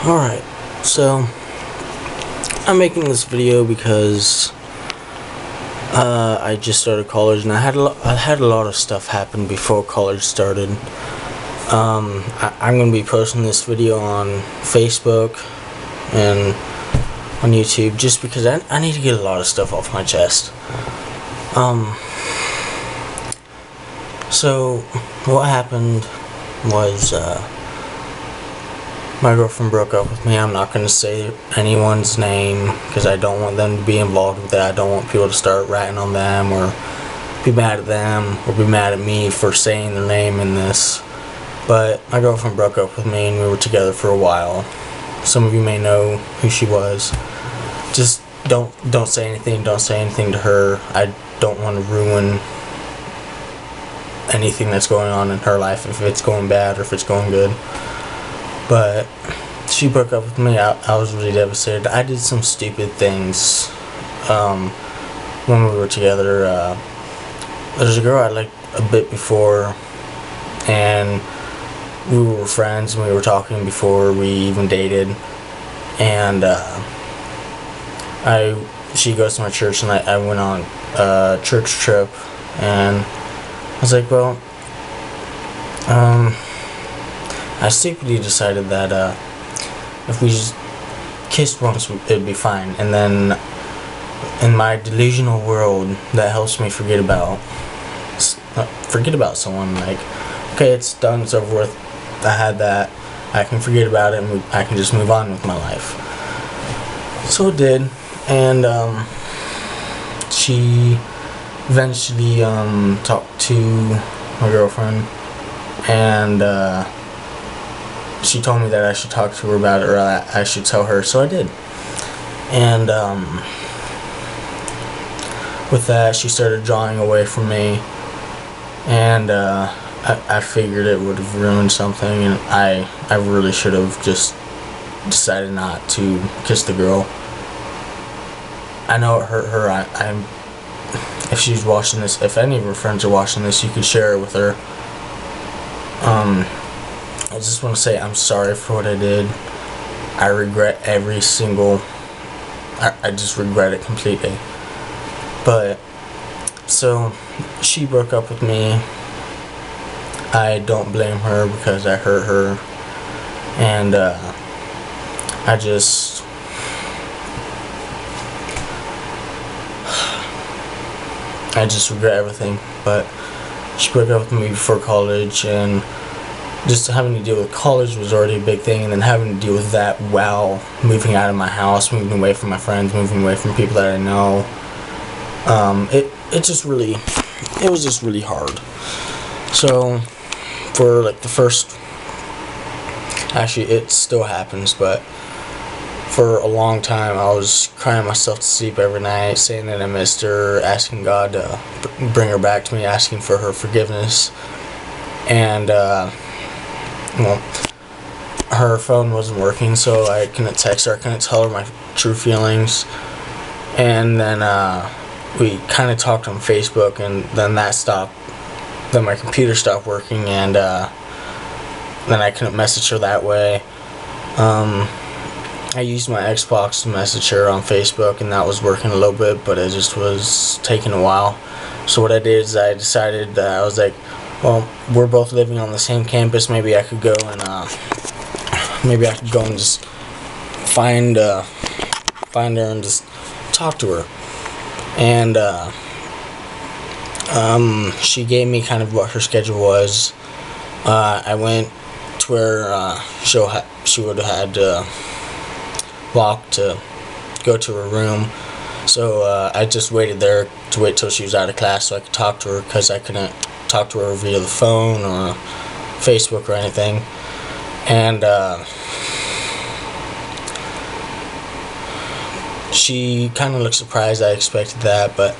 Alright, so I'm making this video because I just started college, and I had a lot of stuff happen before college started. I'm going to be posting this video on Facebook and on YouTube just because I need to get a lot of stuff off my chest. So what happened was my girlfriend broke up with me. I'm not going to say anyone's name because I don't want them to be involved with that. I don't want people to start ratting on them or be mad at them or be mad at me for saying their name in this. But my girlfriend broke up with me and we were together for a while. Some of you may know who she was. Just don't say anything. Don't say anything to her. I don't want to ruin anything that's going on in her life, if it's going bad or if it's going good. But she broke up with me. I was really devastated. I did some stupid things when we were together. There's a girl I liked a bit before, and we were friends and we were talking before we even dated. And she goes to my church, and I went on a church trip, and I was like, well, I stupidly decided that if we just kissed once, it'd be fine. And then in my delusional world, that helps me forget about someone. Like, okay, it's done, it's over with. I had that. I can forget about it, and I can just move on with my life. So it did, and she eventually talked to my girlfriend, and she told me that I should talk to her about it, or I should tell her, so I did. And with that, she started drawing away from me, and I figured it would have ruined something, and I really should have just decided not to kiss the girl. I know it hurt her. If she's watching this, if any of her friends are watching this, you could share it with her. I just want to say I'm sorry for what I did. I regret every single... I just regret it completely. But, so, she broke up with me. I don't blame her because I hurt her. And, I just regret everything. But she broke up with me before college, and just having to deal with college was already a big thing, and then having to deal with that while moving out of my house, moving away from my friends, moving away from people that I know, it was just really hard. So for like the first, actually it still happens, but for a long time I was crying myself to sleep every night, saying that I missed her, asking God to bring her back to me, asking for her forgiveness. And well, her phone wasn't working, so I couldn't text her, I couldn't tell her my true feelings. And then we kind of talked on Facebook, and then that stopped. Then my computer stopped working, and then I couldn't message her that way. I used my Xbox to message her on Facebook, and that was working a little bit, but it just was taking a while. So what I did is I decided that I was like, well, we're both living on the same campus. Maybe I could go and just find her and just talk to her. And she gave me kind of what her schedule was. I went to where she would have had to walk to go to her room. So I just waited there to wait till she was out of class so I could talk to her, because I couldn't talk to her via the phone or Facebook or anything. And she kind of looked surprised. I expected that, but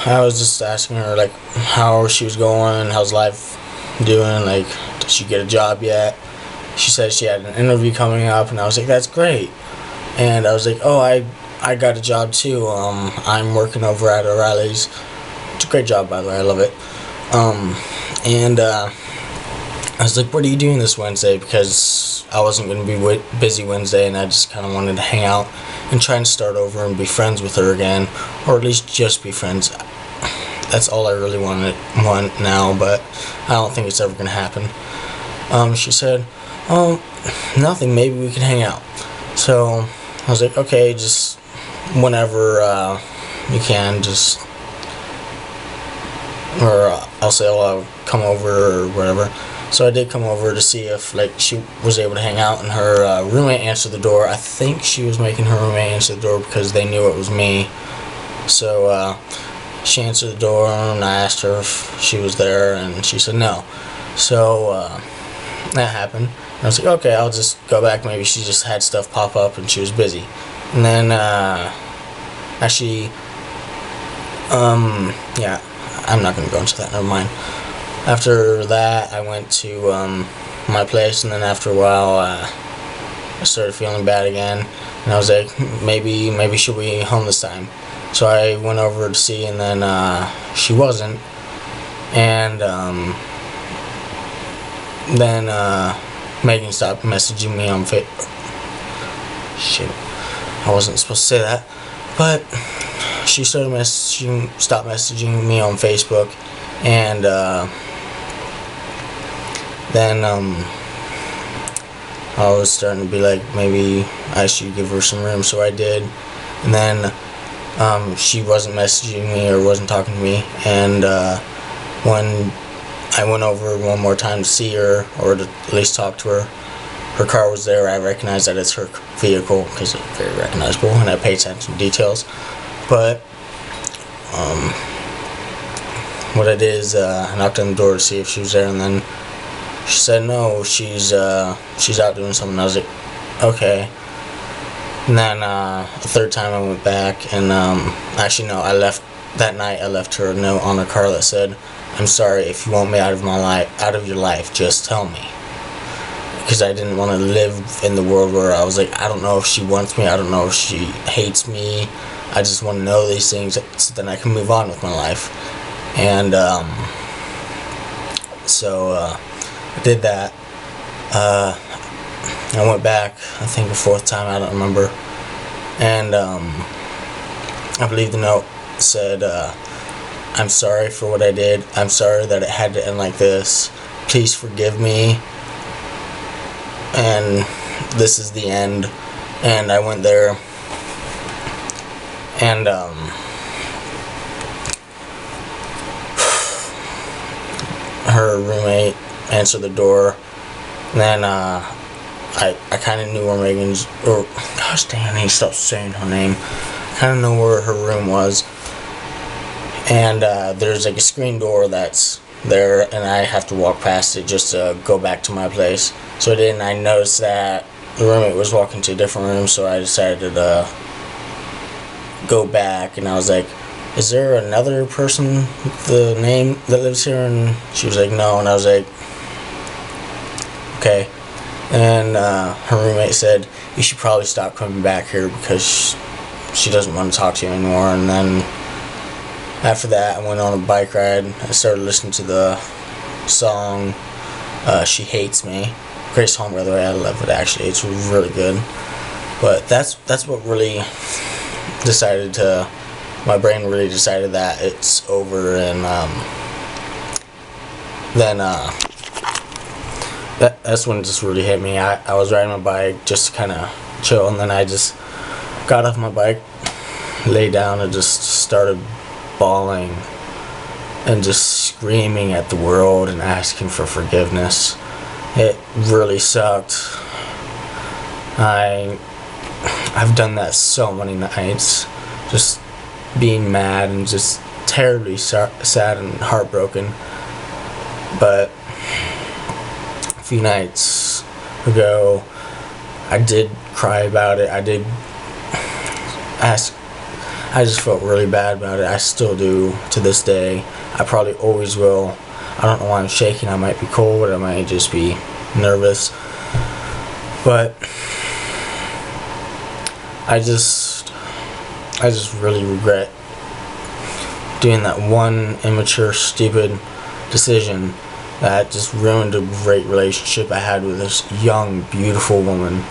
I was just asking her like how she was going, how's life doing, like did she get a job yet. She said she had an interview coming up, and I was like, that's great. And I was like, oh, I got a job too. I'm working over at O'Reilly's. It's a great job, by the way. I love it. And I was like, what are you doing this Wednesday? Because I wasn't going to be busy Wednesday, and I just kind of wanted to hang out and try and start over and be friends with her again, or at least just be friends. That's all I really want now, but I don't think it's ever going to happen. She said, oh, nothing, maybe we can hang out. So I was like, okay, just whenever you can, just, or I'll say, I'll come over or whatever. So I did come over to see if she was able to hang out, and her roommate answered the door. I think she was making her roommate answer the door because they knew it was me. So she answered the door, and I asked her if she was there, and she said no. So that happened. And I was like, okay, I'll just go back. Maybe she just had stuff pop up and she was busy. And then actually, yeah, I'm not gonna go into that. Never mind. After that, I went to my place, and then after a while, I started feeling bad again, and I was like, maybe she'll be home this time. So I went over to see, and then she wasn't, and then Megan stopped messaging me on Shit, I wasn't supposed to say that, but she stopped messaging me on Facebook, and then I was starting to be like, maybe I should give her some room, so I did. And then she wasn't messaging me or wasn't talking to me, and when I went over one more time to see her, or to at least talk to her car was there. I recognized that it's her vehicle because it's very recognizable, and I paid attention to details. But what I did is I knocked on the door to see if she was there, and then she said no, she's out doing something. I was like, okay. And then the third time I went back, and actually no, I left that night. I left her a note on her car that said, "I'm sorry, if you want me out of your life, just tell me." Because I didn't want to live in the world where I was like, I don't know if she wants me, I don't know if she hates me. I just want to know these things so then I can move on with my life. And so I did that. I went back, I think the fourth time, I don't remember. And I believe the note said, I'm sorry for what I did. I'm sorry that it had to end like this. Please forgive me. And this is the end. And I went there, and her roommate answered the door. And then I kind of knew where Megan's, or gosh dang, I need to stop saying her name. I kind of know where her room was. And there's like a screen door that's there, and I have to walk past it just to go back to my place. So I did, and I noticed that the roommate was walking to a different room, so I decided to go back, and I was like, is there another person with the name that lives here? And she was like, no, and I was like, okay. And her roommate said, you should probably stop coming back here because she doesn't want to talk to you anymore. And then after that, I went on a bike ride. I started listening to the song She Hates Me. Great song, by the way. I love it, actually. It's really good. But that's what really decided to, my brain really decided that it's over. And then that's when it just really hit me. I was riding my bike just to kind of chill, and then I just got off my bike, laid down, and just started bawling and just screaming at the world and asking for forgiveness. It really sucked. I've done that so many nights, just being mad and just terribly sad and heartbroken. But a few nights ago, I did cry about it. I did ask. I just felt really bad about it. I still do to this day. I probably always will. I don't know why I'm shaking. I might be cold. I might just be nervous. But I just really regret doing that one immature, stupid decision that just ruined a great relationship I had with this young, beautiful woman.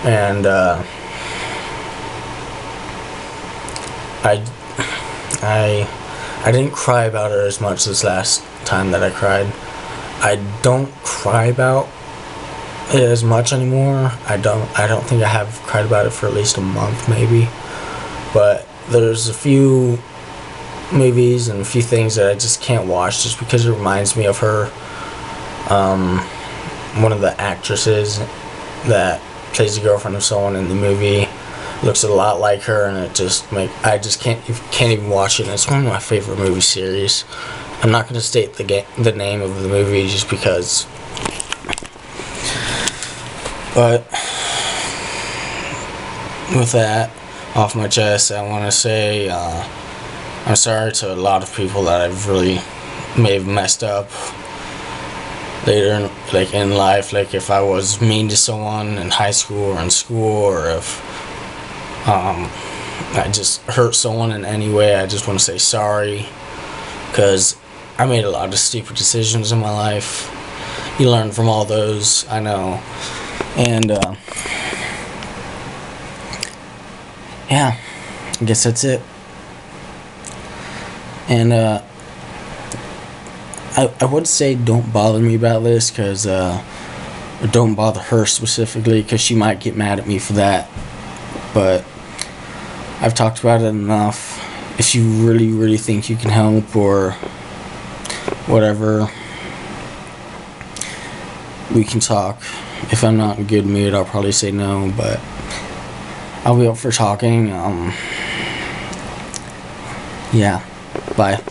And I didn't cry about her as much this last time that I cried. I don't cry about it as much anymore. I don't think I have cried about it for at least a month, maybe. But there's a few movies and a few things that I just can't watch just because it reminds me of her. One of the actresses that plays the girlfriend of someone in the movie looks a lot like her, and I just can't even watch it. And it's one of my favorite movie series. I'm not going to state the name of the movie just because. But with that off my chest, I want to say I'm sorry to a lot of people that I've really may have messed up later in life, like if I was mean to someone in high school or in school, or if I just hurt someone in any way. I just want to say sorry, because I made a lot of stupid decisions in my life. You learn from all those, I know. And yeah, I guess that's it. And I would say don't bother me about this, because don't bother her specifically, because she might get mad at me for that. But I've talked about it enough. If you really, really think you can help or whatever, we can talk. If I'm not in a good mood, I'll probably say no, but I'll be up for talking. Yeah, bye.